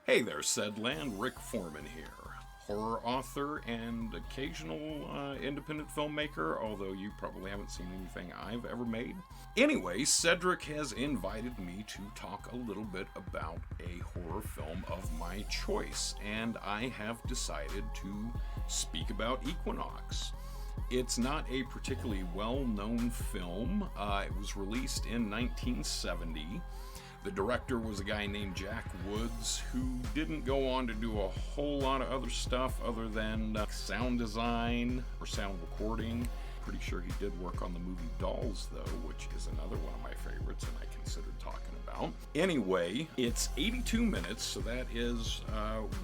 Hey there, Cedland. Rycke Foreman here. Horror author and occasional independent filmmaker, although you probably haven't seen anything I've ever made. Anyway, Cedric has invited me to talk a little bit about a horror film of my choice, and I have decided to speak about Equinox. It's not a particularly well-known film. It was released in 1970. The director was a guy named Jack Woods, who didn't go on to do a whole lot of other stuff other than sound design or sound recording. Pretty sure he did work on the movie Dolls, though, which is another one of my favorites and I considered talking about. Anyway, it's 82 minutes, so that is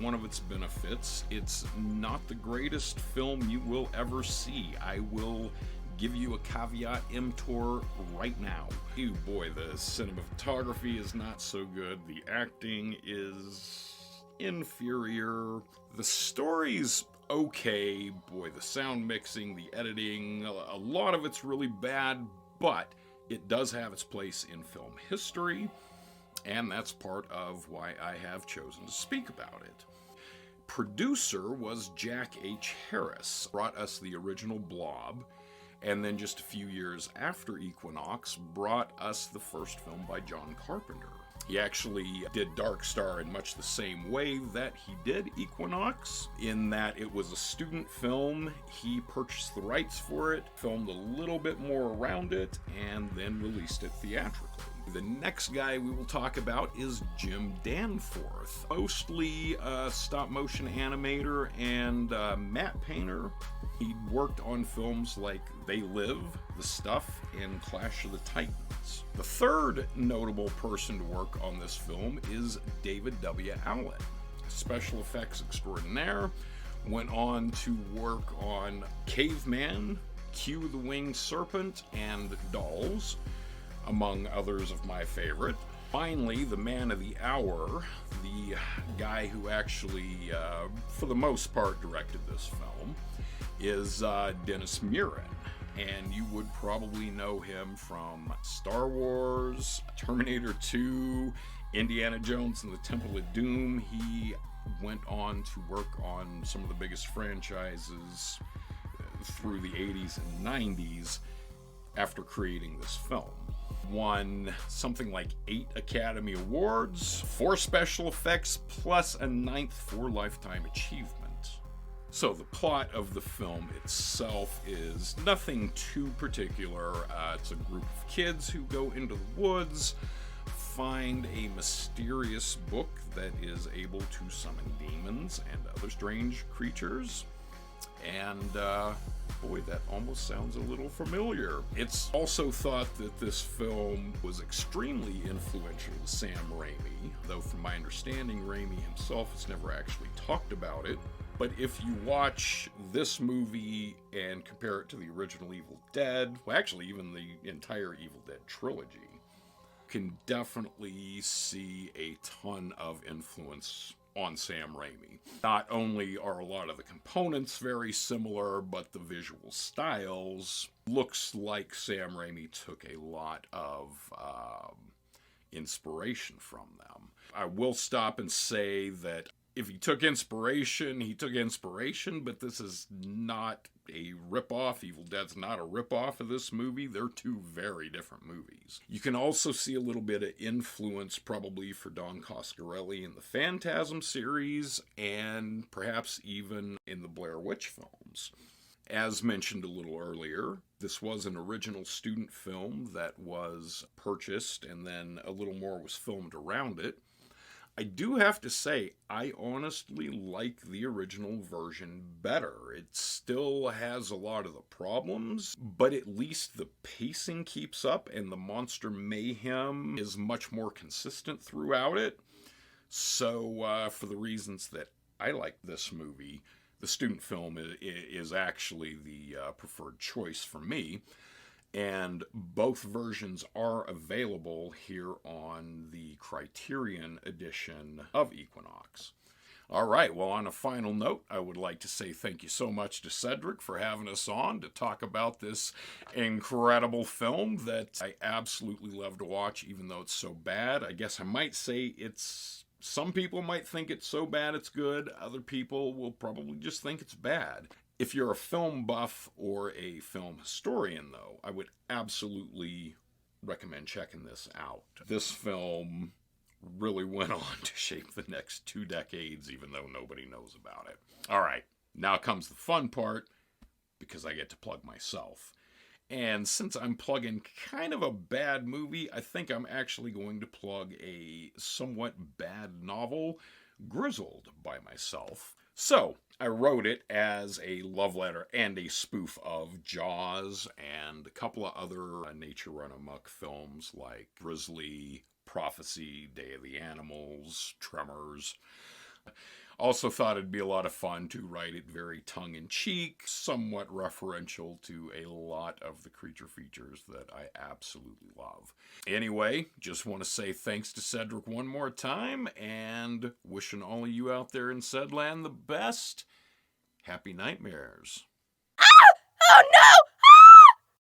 one of its benefits. It's not the greatest film you will ever see. I will give you a caveat emptor right now. Ew, boy, the cinematography is not so good. The acting is inferior. The story's okay. Boy, the sound mixing, the editing, a lot of it's really bad, but it does have its place in film history, and that's part of why I have chosen to speak about it. Producer was Jack H. Harris, brought us the original Blob, and then just a few years after Equinox, brought us the first film by John Carpenter. He actually did Dark Star in much the same way that he did Equinox, in that it was a student film. He purchased the rights for it, filmed a little bit more around it, and then released it theatrically. The next guy we will talk about is Jim Danforth, mostly a stop-motion animator and matte painter. He worked on films like They Live, The Stuff, and Clash of the Titans. The third notable person to work on this film is David W. Allen, special effects extraordinaire. Went on to work on Caveman, Q the Winged Serpent, and Dolls, among others of my favorite. Finally, the man of the hour, the guy who actually, for the most part, directed this film, is Dennis Muren. And you would probably know him from Star Wars, Terminator 2, Indiana Jones and the Temple of Doom. He went on to work on some of the biggest franchises through the 80s and 90s after creating this film. Won something like 8 Academy Awards, 4 special effects, plus a 9th for Lifetime Achievement. So the plot of the film itself is nothing too particular. It's a group of kids who go into the woods, find a mysterious book that is able to summon demons and other strange creatures. And boy, that almost sounds a little familiar. It's also thought that this film was extremely influential to Sam Raimi, though from my understanding, Raimi himself has never actually talked about it. But if you watch this movie and compare it to the original Evil Dead, well, actually even the entire Evil Dead trilogy, you can definitely see a ton of influence on Sam Raimi. Not only are a lot of the components very similar, but the visual styles looks like Sam Raimi took a lot of inspiration from them. I will stop and say that if he took inspiration, but this is not a ripoff. Evil Dead's not a ripoff of this movie. They're two very different movies. You can also see a little bit of influence probably for Don Coscarelli in the Phantasm series, and perhaps even in the Blair Witch films. As mentioned a little earlier, this was an original student film that was purchased, and then a little more was filmed around it. I do have to say, I honestly like the original version better. It still has a lot of the problems, but at least the pacing keeps up and the monster mayhem is much more consistent throughout it. So, for the reasons that I like this movie, the student film is actually the preferred choice for me. And both versions are available here on the Criterion edition of Equinox. All right, well, on a final note, I would like to say thank you so much to Cedric for having us on to talk about this incredible film that I absolutely love to watch, even though it's so bad. I guess I might say it's Some people might think it's so bad it's good. Other people will probably just think it's bad. If you're a film buff or a film historian, though, I would absolutely recommend checking this out. This film really went on to shape the next 2 decades, even though nobody knows about it. All right, now comes the fun part, because I get to plug myself. And since I'm plugging kind of a bad movie, I think I'm actually going to plug a somewhat bad novel, GRIZZLED, by myself. So, I wrote it as a love letter and a spoof of Jaws and a couple of other nature run amok films like Grizzly, Prophecy, Day of the Animals, Tremors. Also thought it'd be a lot of fun to write it very tongue-in-cheek, somewhat referential to a lot of the creature features that I absolutely love. Anyway, just want to say thanks to Cedric one more time, and wishing all of you out there in Cedland the best. Happy nightmares.